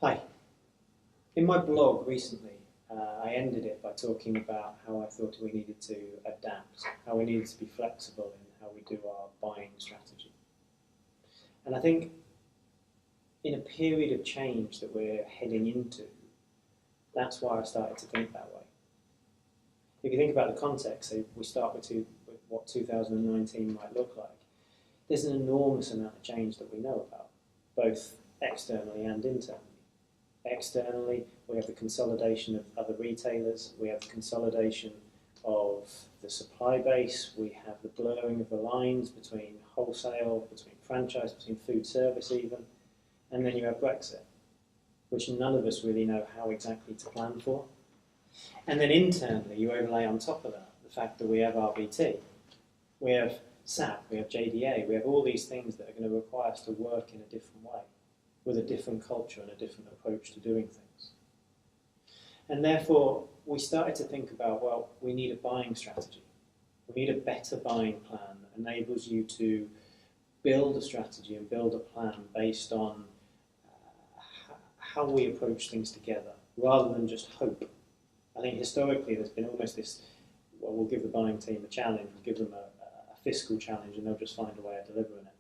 Hi. In my blog recently, I ended it by talking about how I thought we needed to adapt, how we needed to be flexible in how we do our buying strategy. And I think in a period of change that we're heading into, that's why I started to think that way. If you think about the context, so we start with what 2019 might look like, there's an enormous amount of change that we know about, both externally and internally. Externally, we have the consolidation of other retailers, we have the consolidation of the supply base, we have the blurring of the lines between wholesale, between franchise, between food service even, and then you have Brexit, which none of us really know how exactly to plan for. And then internally, you overlay on top of that the fact that we have RBT, we have SAP, we have JDA, we have all these things that are going to require us to work in a different way, with a different culture and a different approach to doing things. And therefore, we started to think about, well, we need a buying strategy. We need a better buying plan that enables you to build a strategy and build a plan based on how we approach things together, rather than just hope. I think historically there's been almost this, well, we'll give the buying team a challenge, we'll give them a fiscal challenge and they'll just find a way of delivering it.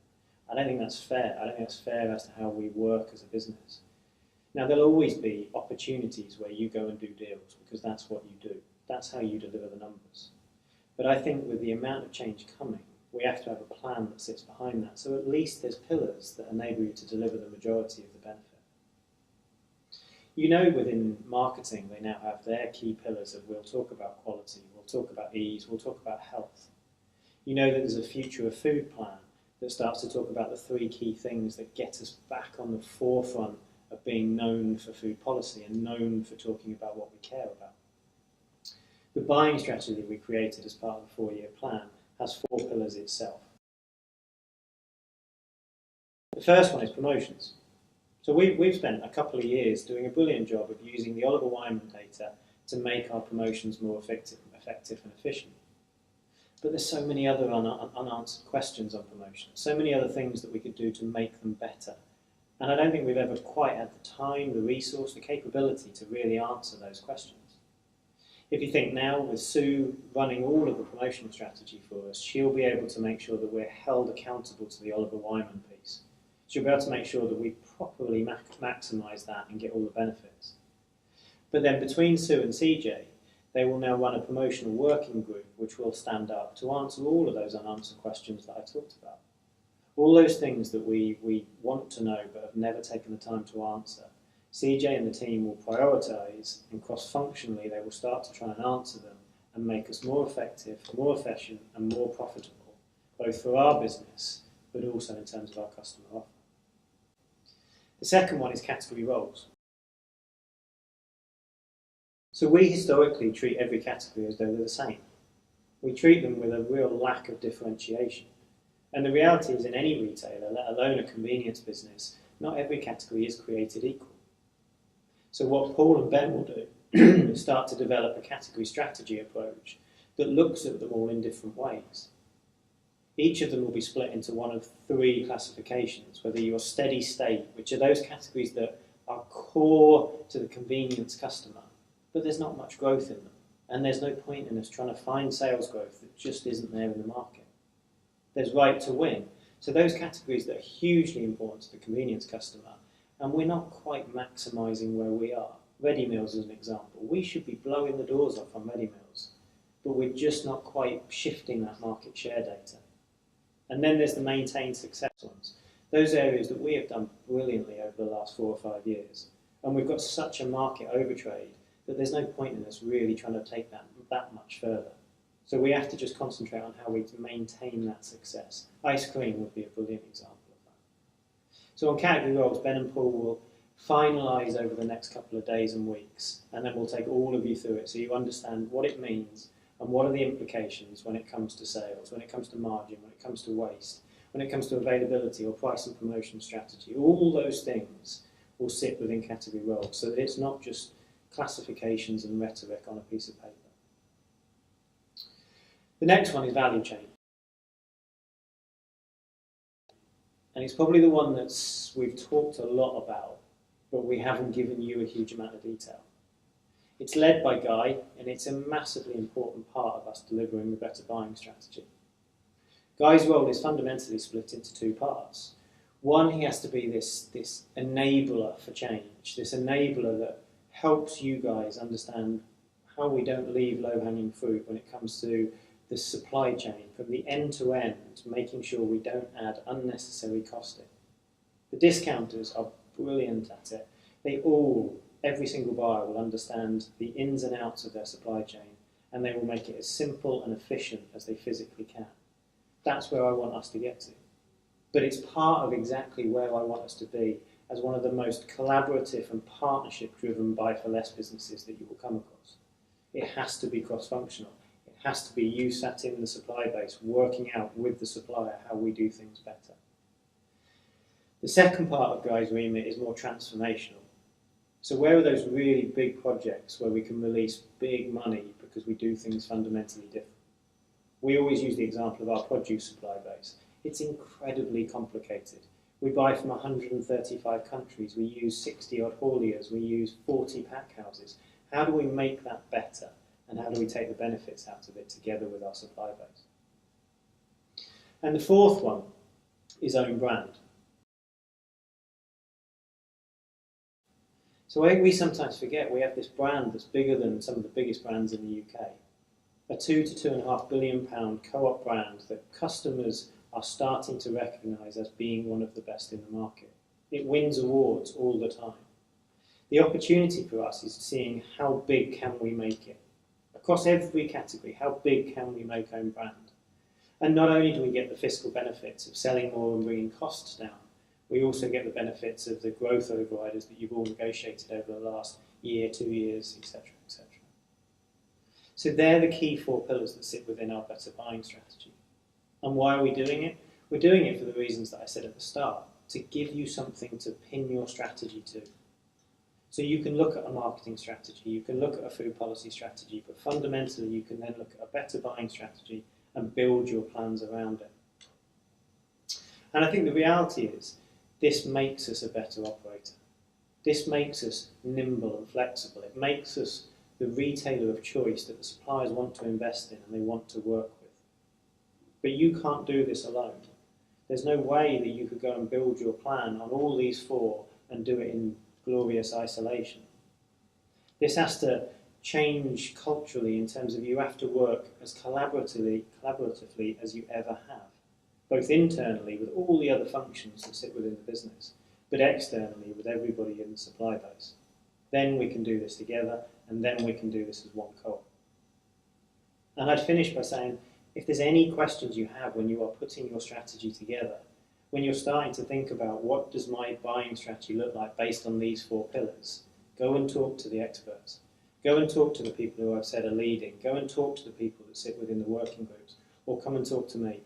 I don't think that's fair. I don't think that's fair as to how we work as a business. Now, there'll always be opportunities where you go and do deals because that's what you do. That's how you deliver the numbers. But I think with the amount of change coming, we have to have a plan that sits behind that. So at least there's pillars that enable you to deliver the majority of the benefit. You know, within marketing, they now have their key pillars of we'll talk about quality, we'll talk about ease, we'll talk about health. You know that there's a future of food plan that starts to talk about the three key things that get us back on the forefront of being known for food policy and known for talking about what we care about. The buying strategy that we created as part of the 4-year plan has 4 pillars itself. The first one is promotions. So we've spent a couple of years doing a brilliant job of using the Oliver Wyman data to make our promotions more effective and efficient. But there's so many other unanswered questions on promotions, so many other things that we could do to make them better. And I don't think we've ever quite had the time, the resource, the capability to really answer those questions. If you think now, with Sue running all of the promotional strategy for us, she'll be able to make sure that we're held accountable to the Oliver Wyman piece. She'll be able to make sure that we properly maximise that and get all the benefits. But then between Sue and CJ, they will now run a promotional working group which will stand up to answer all of those unanswered questions that I talked about. All those things that we want to know but have never taken the time to answer, CJ and the team will prioritise, and cross-functionally they will start to try and answer them and make us more effective, more efficient and more profitable, both for our business but also in terms of our customer offer. The second one is category roles. So we historically treat every category as though they're the same. We treat them with a real lack of differentiation. And the reality is in any retailer, let alone a convenience business, not every category is created equal. So what Paul and Ben will do is start to develop a category strategy approach that looks at them all in different ways. Each of them will be split into one of 3 classifications, whether you're steady state, which are those categories that are core to the convenience customer, but there's not much growth in them. And there's no point in us trying to find sales growth that just isn't there in the market. There's right to win. So those categories that are hugely important to the convenience customer, and we're not quite maximising where we are. Ready meals is an example. We should be blowing the doors off on ready meals, but we're just not quite shifting that market share data. And then there's the maintained success ones. Those areas that we have done brilliantly over the last 4 or 5 years. And we've got such a market overtrade that there's no point in us really trying to take that much further. So we have to just concentrate on how we maintain that success. Ice cream would be a brilliant example of that. So on category roles, Ben and Paul will finalise over the next couple of days and weeks, and then we'll take all of you through it so you understand what it means and what are the implications when it comes to sales, when it comes to margin, when it comes to waste, when it comes to availability or price and promotion strategy. All those things will sit within category roles so that it's not just classifications and rhetoric on a piece of paper. The next one is value chain. And it's probably the one that we've talked a lot about but we haven't given you a huge amount of detail. It's led by Guy, and it's a massively important part of us delivering the better buying strategy. Guy's role is fundamentally split into two parts. One, he has to be this enabler for change, this enabler that helps you guys understand how we don't leave low-hanging fruit when it comes to the supply chain, from the end to end, making sure we don't add unnecessary costing. The discounters are brilliant at it. They all, every single buyer will understand the ins and outs of their supply chain, and they will make it as simple and efficient as they physically can. That's where I want us to get to. But it's part of exactly where I want us to be as one of the most collaborative and partnership-driven buy for less businesses that you will come across. It has to be cross-functional. It has to be you sat in the supply base, working out with the supplier how we do things better. The second part of Guy's remit is more transformational. So where are those really big projects where we can release big money because we do things fundamentally different? We always use the example of our produce supply base. It's incredibly complicated. We buy from 135 countries. We use 60 odd hauliers. We use 40 pack houses. How do we make that better? And how do we take the benefits out of it together with our supply base? And the fourth one is own brand. So we sometimes forget we have this brand that's bigger than some of the biggest brands in the UK. A £2 to £2.5 billion co-op brand that customers are starting to recognise as being one of the best in the market. It wins awards all the time. The opportunity for us is seeing how big can we make it. Across every category, how big can we make own brand? And not only do we get the fiscal benefits of selling more and bringing costs down, we also get the benefits of the growth overriders that you've all negotiated over the last year, 2 years, etc., etc. So they're the key four pillars that sit within our better buying strategy. And why are we doing it? We're doing it for the reasons that I said at the start, to give you something to pin your strategy to. So you can look at a marketing strategy, you can look at a food policy strategy, but fundamentally you can then look at a better buying strategy and build your plans around it. And I think the reality is, this makes us a better operator. This makes us nimble and flexible. It makes us the retailer of choice that the suppliers want to invest in and they want to work with. But you can't do this alone. There's no way that you could go and build your plan on all these four and do it in glorious isolation. This has to change culturally in terms of you have to work as collaboratively as you ever have, both internally with all the other functions that sit within the business, but externally with everybody in the supply base. Then we can do this together, and then we can do this as one co-op. And I'd finish by saying, if there's any questions you have when you are putting your strategy together, when you're starting to think about what does my buying strategy look like based on these four pillars, go and talk to the experts. Go and talk to the people who I've said are leading. Go and talk to the people that sit within the working groups, or come and talk to me.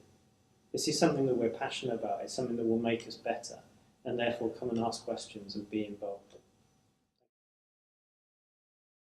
This is something that we're passionate about. It's something that will make us better, and therefore come and ask questions and be involved.